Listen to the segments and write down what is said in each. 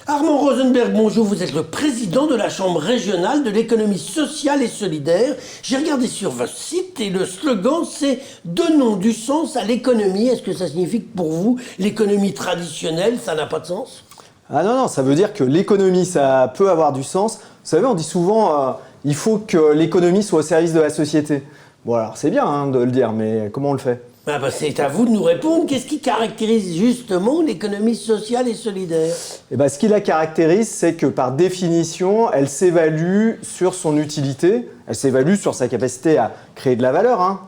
Armand Rosenberg, bonjour, vous êtes le président de la Chambre régionale de l'économie sociale et solidaire. J'ai regardé sur votre site et le slogan c'est « Donnons du sens à l'économie ». Est-ce que ça signifie que pour vous, l'économie traditionnelle, ça n'a pas de sens? Ah non, ça veut dire que l'économie, ça peut avoir du sens. Vous savez, on dit souvent il faut que l'économie soit au service de la société. Bon alors c'est bien de le dire, mais comment on le fait? C'est à vous de nous répondre. Qu'est-ce qui caractérise justement l'économie sociale et solidaire? Ce qui la caractérise, c'est que par définition, elle s'évalue sur son utilité, elle s'évalue sur sa capacité à créer de la valeur.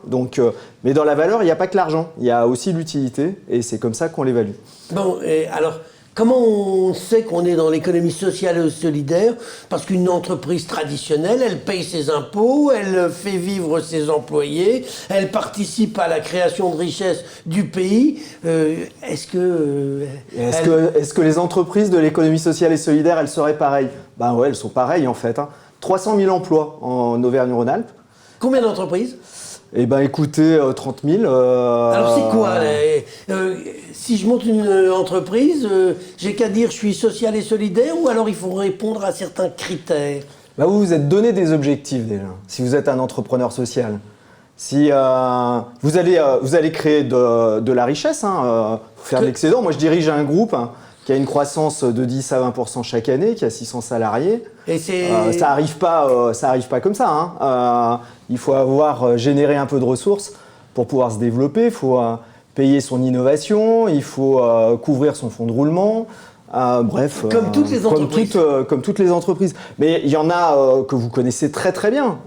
Mais dans la valeur, il n'y a pas que l'argent, il y a aussi l'utilité, et c'est comme ça qu'on l'évalue. Bon, et alors, comment on sait qu'on est dans l'économie sociale et solidaire? Parce qu'une entreprise traditionnelle, elle paye ses impôts, elle fait vivre ses employés, elle participe à la création de richesses du pays. Est-ce que les entreprises de l'économie sociale et solidaire, elles seraient pareilles? Ben ouais, elles sont pareilles en fait. 300 000 emplois en Auvergne-Rhône-Alpes. Combien d'entreprises? Eh ben écoutez, 30 000. Alors c'est quoi si je monte une entreprise, j'ai qu'à dire je suis social et solidaire ou alors il faut répondre à certains critères? Vous vous êtes donné des objectifs déjà, si vous êtes un entrepreneur social. Si vous allez créer de la richesse, pour faire de l'excédent. Moi je dirige un groupe qui a une croissance de 10 à 20% chaque année, qui a 600 salariés. Et ça arrive pas comme ça. Il faut avoir généré un peu de ressources pour pouvoir se développer. Il faut payer son innovation, il faut couvrir son fonds de roulement. Bref, comme toutes les entreprises. Comme toutes les entreprises. Mais il y en a que vous connaissez très très bien.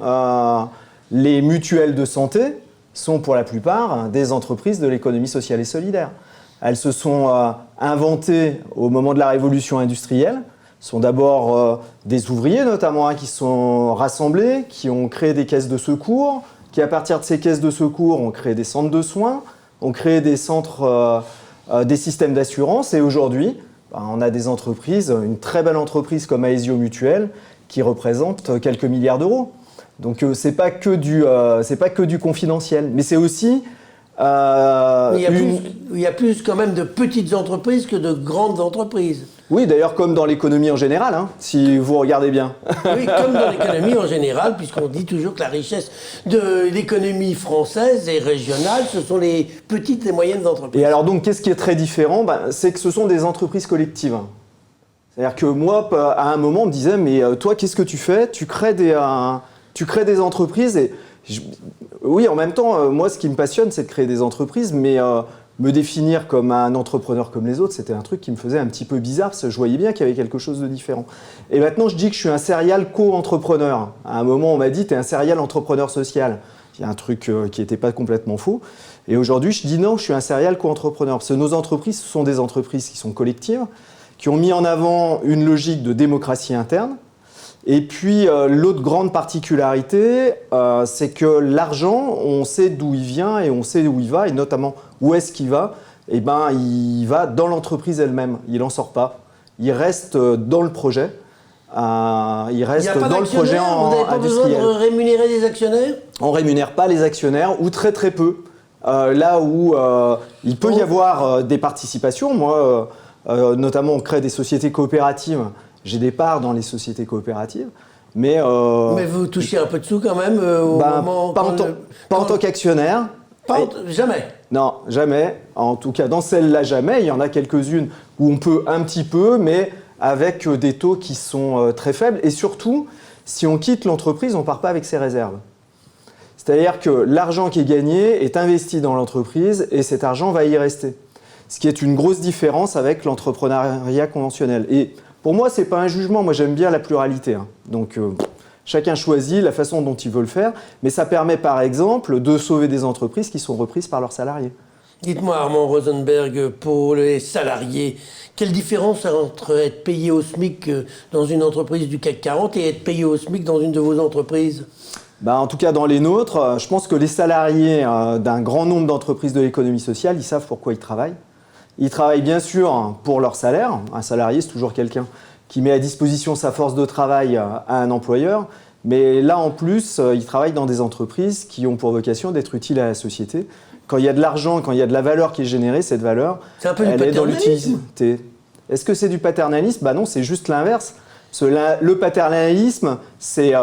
Les mutuelles de santé sont pour la plupart des entreprises de l'économie sociale et solidaire. Elles se sont inventées au moment de la révolution industrielle. Ce sont d'abord des ouvriers notamment qui sont rassemblés, qui ont créé des caisses de secours, qui à partir de ces caisses de secours ont créé des centres de soins, ont créé des centres, des systèmes d'assurance. Et aujourd'hui, on a des entreprises, une très belle entreprise comme Aesio Mutuelle qui représente quelques milliards d'euros. Donc c'est pas que du confidentiel, mais c'est aussi il y a plus quand même de petites entreprises que de grandes entreprises. Oui, d'ailleurs, comme dans l'économie en général, si vous regardez bien. Oui, comme dans l'économie en général, puisqu'on dit toujours que la richesse de l'économie française et régionale, ce sont les petites et moyennes entreprises. Et alors donc, qu'est-ce qui est très différent? C'est que ce sont des entreprises collectives. C'est-à-dire que moi, à un moment, on me disait, mais toi, qu'est-ce que tu fais? Tu crées des entreprises et... Oui, en même temps, moi, ce qui me passionne, c'est de créer des entreprises, mais me définir comme un entrepreneur comme les autres, c'était un truc qui me faisait un petit peu bizarre, parce que je voyais bien qu'il y avait quelque chose de différent. Et maintenant, je dis que je suis un serial co-entrepreneur. À un moment, on m'a dit, tu es un serial entrepreneur social. Il y a un truc qui n'était pas complètement faux. Et aujourd'hui, je dis non, je suis un serial co-entrepreneur. Parce que nos entreprises, ce sont des entreprises qui sont collectives, qui ont mis en avant une logique de démocratie interne. Et puis, l'autre grande particularité, c'est que l'argent, on sait d'où il vient et on sait où il va, et notamment où est-ce qu'il va. Eh ben, il va dans l'entreprise elle-même, il n'en sort pas. Il reste dans le projet, il reste dans le projet industriel. Vous n'avez pas besoin de rémunérer des actionnaires? On ne rémunère pas les actionnaires, ou très très peu. Là où il peut y avoir des participations, moi, notamment on crée des sociétés coopératives. J'ai des parts dans les sociétés coopératives, mais vous touchez un peu de sous quand même au moment... Pas en tant qu'actionnaire. Jamais. Non, jamais. En tout cas, dans celle-là, jamais. Il y en a quelques-unes où on peut un petit peu, mais avec des taux qui sont très faibles. Et surtout, si on quitte l'entreprise, on ne part pas avec ses réserves. C'est-à-dire que l'argent qui est gagné est investi dans l'entreprise et cet argent va y rester. Ce qui est une grosse différence avec l'entrepreneuriat conventionnel. Et pour moi, ce n'est pas un jugement. Moi, j'aime bien la pluralité. Donc, chacun choisit la façon dont il veut le faire. Mais ça permet, par exemple, de sauver des entreprises qui sont reprises par leurs salariés. Dites-moi, Armand Rosenberg, pour les salariés, quelle différence entre être payé au SMIC dans une entreprise du CAC 40 et être payé au SMIC dans une de vos entreprises? En tout cas, dans les nôtres, je pense que les salariés d'un grand nombre d'entreprises de l'économie sociale, ils savent pourquoi ils travaillent. Ils travaillent bien sûr pour leur salaire. Un salarié, c'est toujours quelqu'un qui met à disposition sa force de travail à un employeur. Mais là, en plus, ils travaillent dans des entreprises qui ont pour vocation d'être utiles à la société. Quand il y a de l'argent, quand il y a de la valeur qui est générée, cette valeur, elle est dans l'utilité. Est-ce que c'est du paternalisme? Bah non, c'est juste l'inverse. Le paternalisme, c'est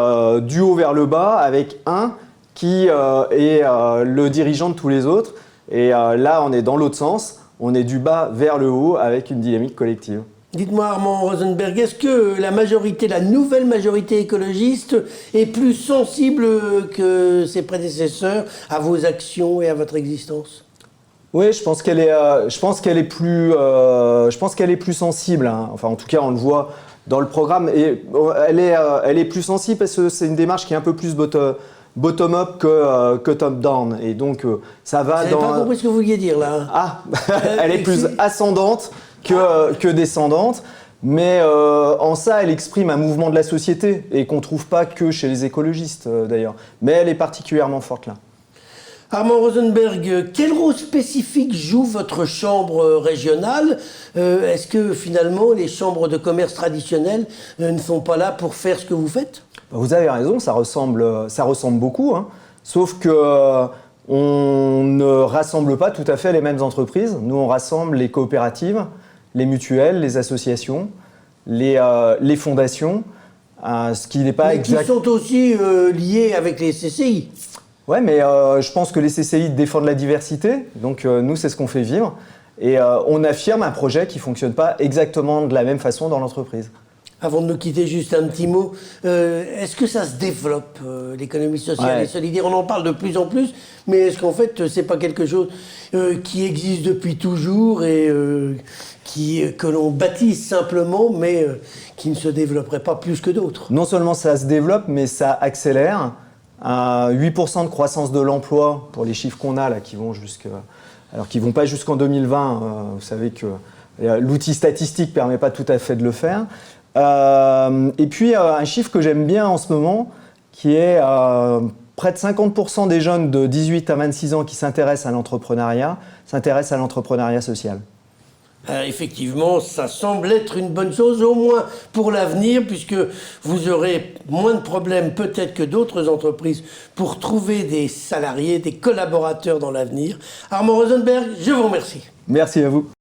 du haut vers le bas avec un qui est le dirigeant de tous les autres. Et là, on est dans l'autre sens. On est du bas vers le haut avec une dynamique collective. Dites-moi, Armand Rosenberg, est-ce que la nouvelle majorité écologiste est plus sensible que ses prédécesseurs à vos actions et à votre existence? Oui, je pense qu'elle est plus sensible, hein. Enfin, en tout cas, on le voit dans le programme. Et elle est plus sensible parce que c'est une démarche qui est un peu plus bottom-up que top-down. Et donc, ça va dans... Je n'ai pas compris ce que vous vouliez dire, là. Ah, elle est plus ascendante que descendante. Mais en ça, elle exprime un mouvement de la société et qu'on ne trouve pas que chez les écologistes, d'ailleurs. Mais elle est particulièrement forte là. Armand Rosenberg, quel rôle spécifique joue votre chambre régionale? Est-ce que finalement les chambres de commerce traditionnelles ne sont pas là pour faire ce que vous faites? Vous avez raison, ça ressemble beaucoup, hein. Sauf que on ne rassemble pas tout à fait les mêmes entreprises. Nous, on rassemble les coopératives, les mutuelles, les associations, les fondations, ce qui n'est pas exact. Qui sont aussi liés avec les CCI. Ouais, mais je pense que les CCI défendent la diversité, donc nous, c'est ce qu'on fait vivre. Et on affirme un projet qui ne fonctionne pas exactement de la même façon dans l'entreprise. Avant de nous quitter, juste un petit mot. Est-ce que ça se développe, l'économie sociale et solidaire? On en parle de plus en plus, mais est-ce qu'en fait, c'est pas quelque chose qui existe depuis toujours et que l'on baptise simplement, mais qui ne se développerait pas plus que d'autres? Non seulement ça se développe, mais ça accélère. 8% de croissance de l'emploi pour les chiffres qu'on a là, qui vont pas jusqu'en 2020. Vous savez que l'outil statistique ne permet pas tout à fait de le faire. Et puis un chiffre que j'aime bien en ce moment, qui est près de 50% des jeunes de 18 à 26 ans qui s'intéressent à l'entrepreneuriat social. Effectivement, ça semble être une bonne chose, au moins pour l'avenir, puisque vous aurez moins de problèmes peut-être que d'autres entreprises pour trouver des salariés, des collaborateurs dans l'avenir. Armand Rosenberg, je vous remercie. Merci à vous.